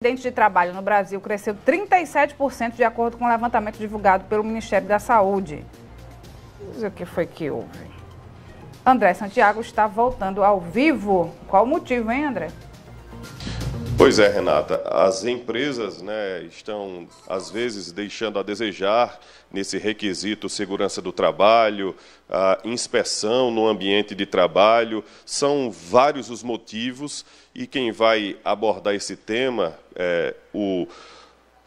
acidentes de trabalho no Brasil cresceu 37% de acordo com o levantamento divulgado pelo Ministério da Saúde. Mas o que foi que houve? André Santiago está voltando ao vivo. Qual o motivo, hein, André? Pois é, Renata, as empresas, estão, às vezes, deixando a desejar nesse requisito segurança do trabalho, a inspeção no ambiente de trabalho. São vários os motivos e quem vai abordar esse tema é o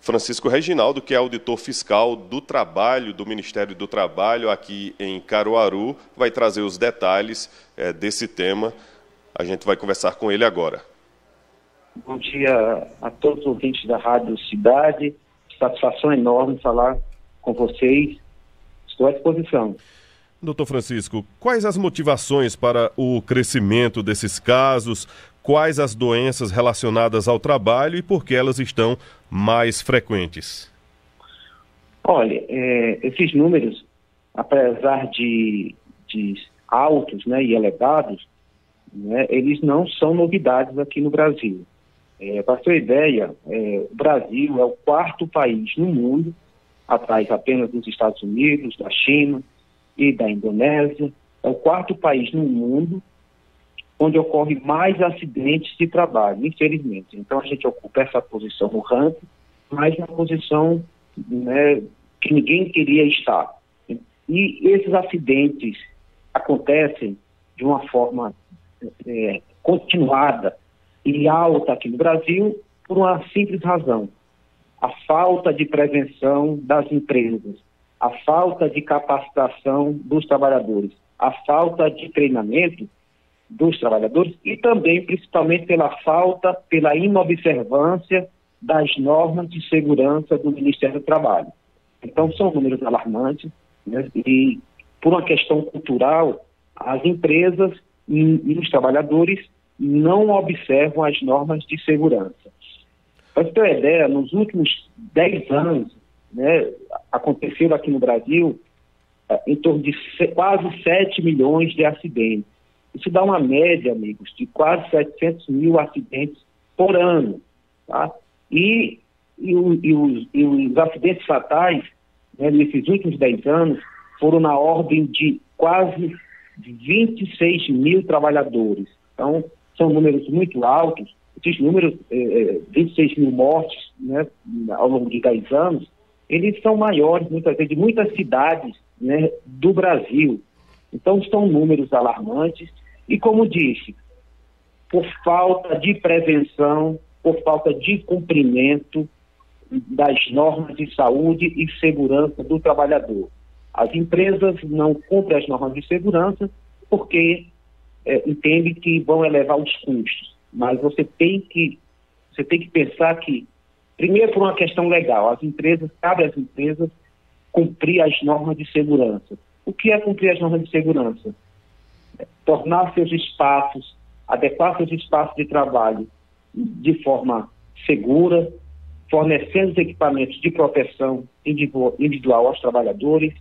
Francisco Reginaldo, que é auditor fiscal do trabalho, do Ministério do Trabalho, aqui em Caruaru, vai trazer os detalhes desse tema. A gente vai conversar com ele agora. Bom dia a todos os ouvintes da Rádio Cidade. Satisfação enorme falar com vocês. Estou à disposição. Doutor Francisco, quais as motivações para o crescimento desses casos? Quais as doenças relacionadas ao trabalho e por que elas estão mais frequentes? Olha, esses números, apesar de altos, e elevados, eles não são novidades aqui no Brasil. Para ter ideia, o Brasil é o quarto país no mundo, atrás apenas dos Estados Unidos, da China e da Indonésia. É o quarto país no mundo onde ocorre mais acidentes de trabalho, infelizmente. Então a gente ocupa essa posição no ranking, mas uma posição que ninguém queria estar. E esses acidentes acontecem de uma forma continuada e alta aqui no Brasil por uma simples razão: a falta de prevenção das empresas, a falta de capacitação dos trabalhadores, a falta de treinamento dos trabalhadores e também, principalmente, pela inobservância das normas de segurança do Ministério do Trabalho. Então, são números alarmantes, e por uma questão cultural, as empresas e os trabalhadores não observam as normas de segurança. Para você ter uma ideia, nos últimos 10 anos, aconteceu aqui no Brasil em torno de quase 7 milhões de acidentes. Isso dá uma média, amigos, de quase 700 mil acidentes por ano. Tá? E os acidentes fatais, nesses últimos 10 anos, foram na ordem de quase 26 mil trabalhadores. Então, são números muito altos. Esses números, 26 mil mortes ao longo de 10 anos, eles são maiores, muitas vezes, de muitas cidades do Brasil. Então, são números alarmantes e, como disse, por falta de prevenção, por falta de cumprimento das normas de saúde e segurança do trabalhador. As empresas não cumprem as normas de segurança porque entendem que vão elevar os custos. Mas você tem que pensar que, primeiro, por uma questão legal, cabe às empresas cumprir as normas de segurança. O que é cumprir as normas de segurança? Tornar seus espaços, adequar seus espaços de trabalho de forma segura, fornecendo os equipamentos de proteção individual aos trabalhadores,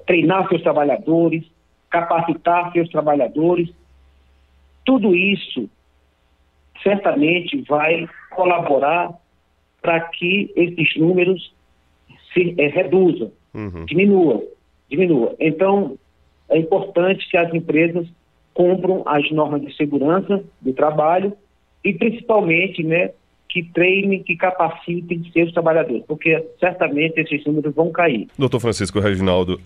treinar seus trabalhadores, capacitar seus trabalhadores. Tudo isso certamente vai colaborar para que esses números se reduzam, diminuam. Então, é importante que as empresas cumpram as normas de segurança do trabalho e, principalmente, que treinem, que capacitem seus trabalhadores, porque certamente esses números vão cair. Doutor Francisco Reginaldo,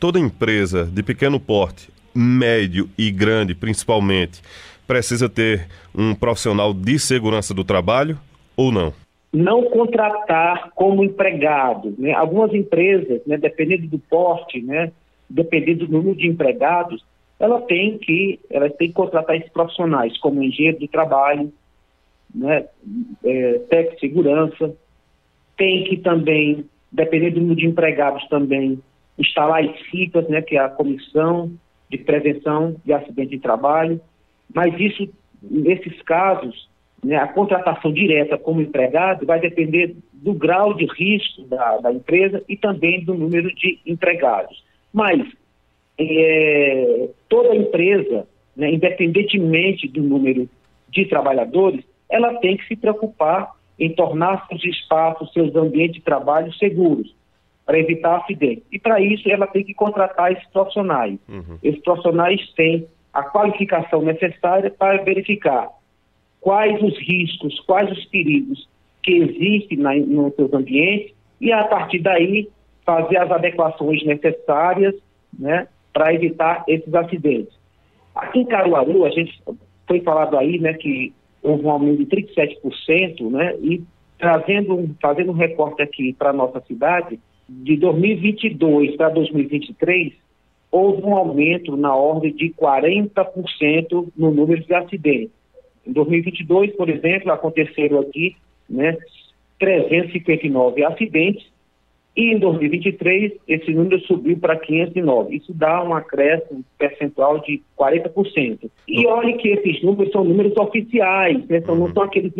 toda empresa de pequeno porte, médio e grande, principalmente, precisa ter um profissional de segurança do trabalho ou não? Não contratar como empregado. Algumas empresas, dependendo do porte, dependendo do número de empregados, elas têm que contratar esses profissionais como engenheiro do trabalho, técnico de segurança, tem que também, dependendo do número de empregados também, instalar as CIPAs, que é a Comissão de Prevenção de Acidente de Trabalho, mas isso, nesses casos, a contratação direta como empregado vai depender do grau de risco da empresa e também do número de empregados. Mas toda empresa, independentemente do número de trabalhadores, ela tem que se preocupar em tornar seus espaços, seus ambientes de trabalho seguros, para evitar acidentes. E para isso ela tem que contratar esses profissionais. Esses profissionais têm a qualificação necessária para verificar quais os riscos, quais os perigos que existem nos seus ambientes e, a partir daí, fazer as adequações necessárias, né, para evitar esses acidentes. Aqui em Caruaru, a gente foi falado aí, né, que houve um aumento de 37%, né, e fazendo um recorte aqui para a nossa cidade, de 2022 para 2023, houve um aumento na ordem de 40% no número de acidentes. Em 2022, por exemplo, aconteceram aqui, né, 359 acidentes, e em 2023 esse número subiu para 509. Isso dá um acréscimo percentual de 40%. E olhe que esses números são números oficiais, né, não são aqueles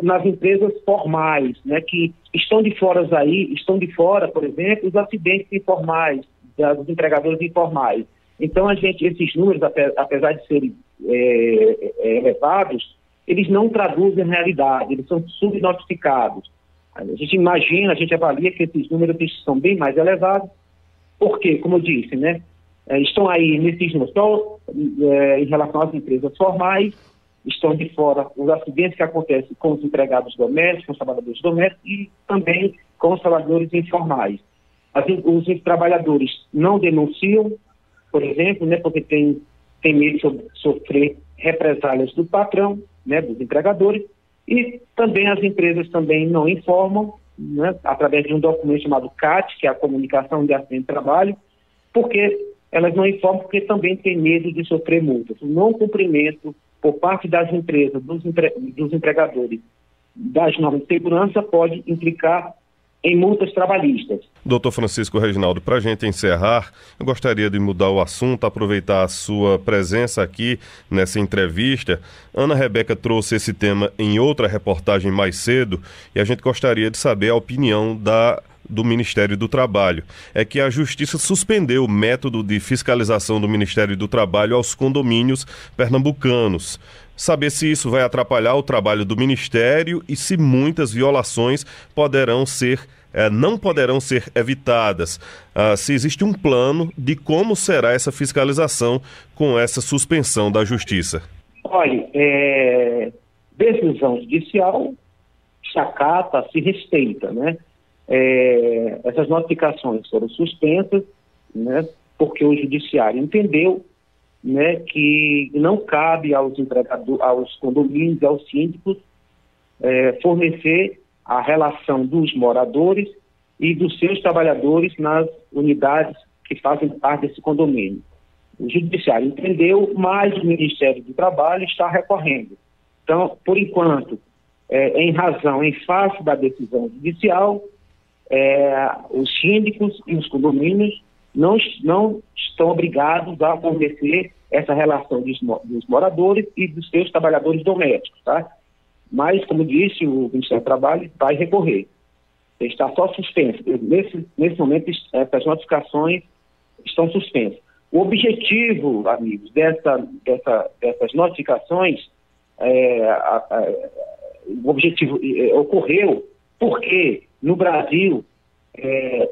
nas empresas formais, né, que estão de fora, por exemplo, os acidentes informais, dos empregadores informais. Então, esses números, apesar de serem elevados, eles não traduzem a realidade, eles são subnotificados. A gente avalia que esses números são bem mais elevados, porque, como eu disse, né, estão aí nesses números, em relação às empresas formais, estão de fora os acidentes que acontecem com os empregados domésticos, com os trabalhadores domésticos e também com os trabalhadores informais. Os trabalhadores não denunciam, por exemplo, né, porque tem medo de sofrer represálias do patrão, né, dos empregadores, e também as empresas também não informam, né, através de um documento chamado CAT, que é a Comunicação de Acidente de Trabalho, porque elas não informam porque também têm medo de sofrer multas. O não cumprimento por parte das empresas, dos empregadores, das normas de segurança pode implicar em multas trabalhistas. Doutor Francisco Reginaldo, para a gente encerrar, eu gostaria de mudar o assunto, aproveitar a sua presença aqui nessa entrevista. Ana Rebeca trouxe esse tema em outra reportagem mais cedo e a gente gostaria de saber a opinião do Ministério do Trabalho. É que a Justiça suspendeu o método de fiscalização do Ministério do Trabalho aos condomínios pernambucanos. Saber se isso vai atrapalhar o trabalho do Ministério e se muitas violações não poderão ser evitadas. Se existe um plano de como será essa fiscalização com essa suspensão da Justiça. Olha, decisão judicial se acata, se respeita, né? Essas notificações foram suspensas, né, porque o Judiciário entendeu, né, que não cabe aos condomínios, aos síndicos, fornecer a relação dos moradores e dos seus trabalhadores nas unidades que fazem parte desse condomínio. O Judiciário entendeu, mas o Ministério do Trabalho está recorrendo. Então, por enquanto, em face da decisão judicial, os síndicos e os condomínios não estão obrigados a fornecer essa relação dos moradores e dos seus trabalhadores domésticos, tá? Mas, como disse, o Ministério do Trabalho vai recorrer. Está só suspenso. Nesse momento, essas notificações estão suspensas. O objetivo, amigos, dessas notificações, o objetivo ocorreu porque, no Brasil,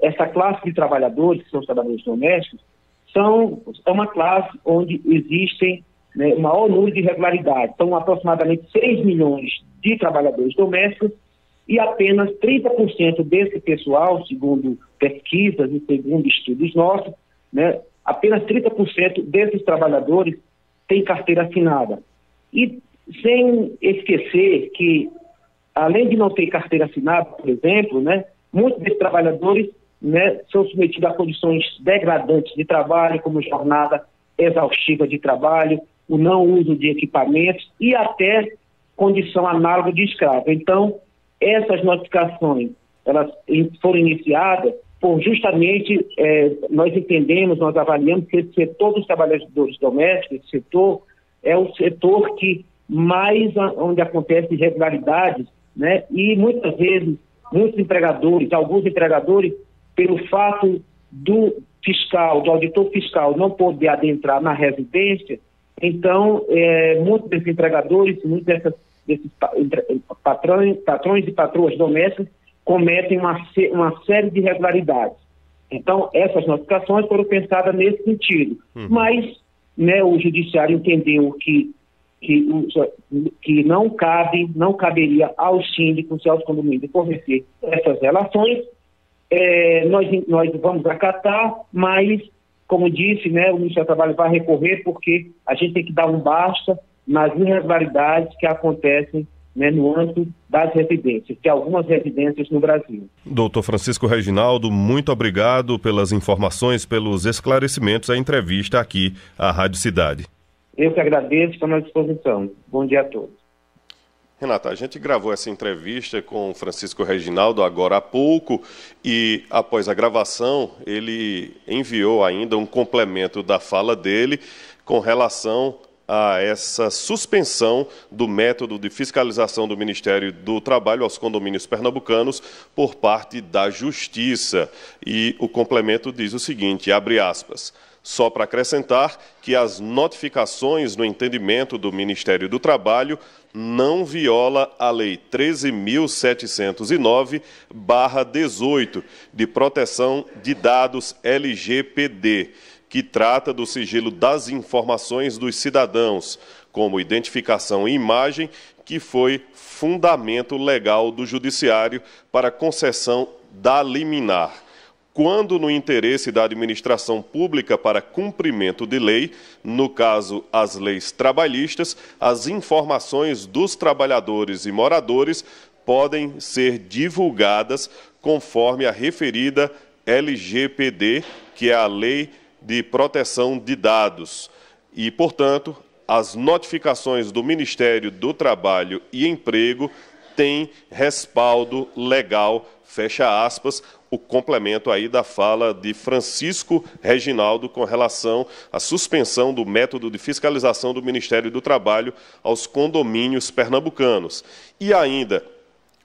essa classe de trabalhadores, que são os trabalhadores domésticos, é uma classe onde existem, né, o maior número de irregularidades. São aproximadamente 6 milhões de trabalhadores domésticos e apenas 30% desse pessoal, segundo pesquisas e segundo estudos nossos, né, apenas 30% desses trabalhadores têm carteira assinada. E sem esquecer que, além de não ter carteira assinada, por exemplo, né, muitos desses trabalhadores, né, são submetidos a condições degradantes de trabalho, como jornada exaustiva de trabalho, o não uso de equipamentos e até condição análoga de escravo. Então, essas notificações, elas foram iniciadas por justamente, nós entendemos, nós avaliamos que esse setor dos trabalhadores domésticos, esse setor é o setor que mais onde acontecem irregularidades, né, e muitas vezes, alguns empregadores, pelo fato do auditor fiscal não poder adentrar na residência, Então, muitos desses empregadores, muitos desses patrões e patroas domésticas cometem uma série de irregularidades. Então, essas notificações foram pensadas nesse sentido. Mas, né, o judiciário entendeu que não caberia aos síndicos e aos condomínios fornecer essas relações. Nós vamos acatar, mas, como disse, né, o Ministério do Trabalho vai recorrer porque a gente tem que dar um basta nas irregularidades que acontecem, né, no âmbito das residências, de algumas residências no Brasil. Doutor Francisco Reginaldo, muito obrigado pelas informações, pelos esclarecimentos, a entrevista aqui à Rádio Cidade. Eu que agradeço, estou à disposição. Bom dia a todos. Renata, a gente gravou essa entrevista com o Francisco Reginaldo agora há pouco e, após a gravação, ele enviou ainda um complemento da fala dele com relação a essa suspensão do método de fiscalização do Ministério do Trabalho aos condomínios pernambucanos por parte da Justiça. E o complemento diz o seguinte, abre aspas, só para acrescentar que as notificações no entendimento do Ministério do Trabalho não viola a Lei 13.709/18 de proteção de dados LGPD, que trata do sigilo das informações dos cidadãos, como identificação e imagem, que foi fundamento legal do Judiciário para concessão da liminar. Quando no interesse da administração pública para cumprimento de lei, no caso as leis trabalhistas, as informações dos trabalhadores e moradores podem ser divulgadas conforme a referida LGPD, que é a Lei de Proteção de Dados. E, portanto, as notificações do Ministério do Trabalho e Emprego têm respaldo legal, fecha aspas, o complemento aí da fala de Francisco Reginaldo com relação à suspensão do método de fiscalização do Ministério do Trabalho aos condomínios pernambucanos. E ainda,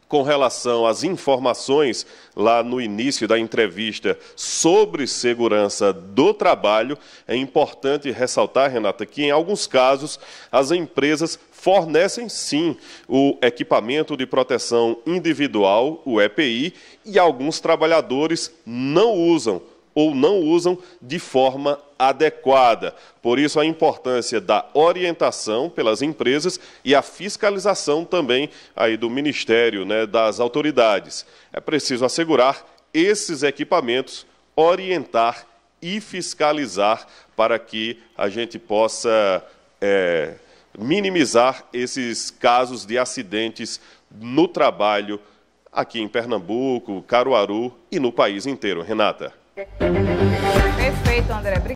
com relação às informações lá no início da entrevista sobre segurança do trabalho, é importante ressaltar, Renata, que em alguns casos as empresas fornecem sim o equipamento de proteção individual, o EPI, e alguns trabalhadores não usam ou não usam de forma adequada. Por isso, a importância da orientação pelas empresas e a fiscalização também aí do Ministério, né, das autoridades. É preciso assegurar esses equipamentos, orientar e fiscalizar para que a gente possa minimizar esses casos de acidentes no trabalho aqui em Pernambuco, Caruaru e no país inteiro. Renata. Perfeito, André.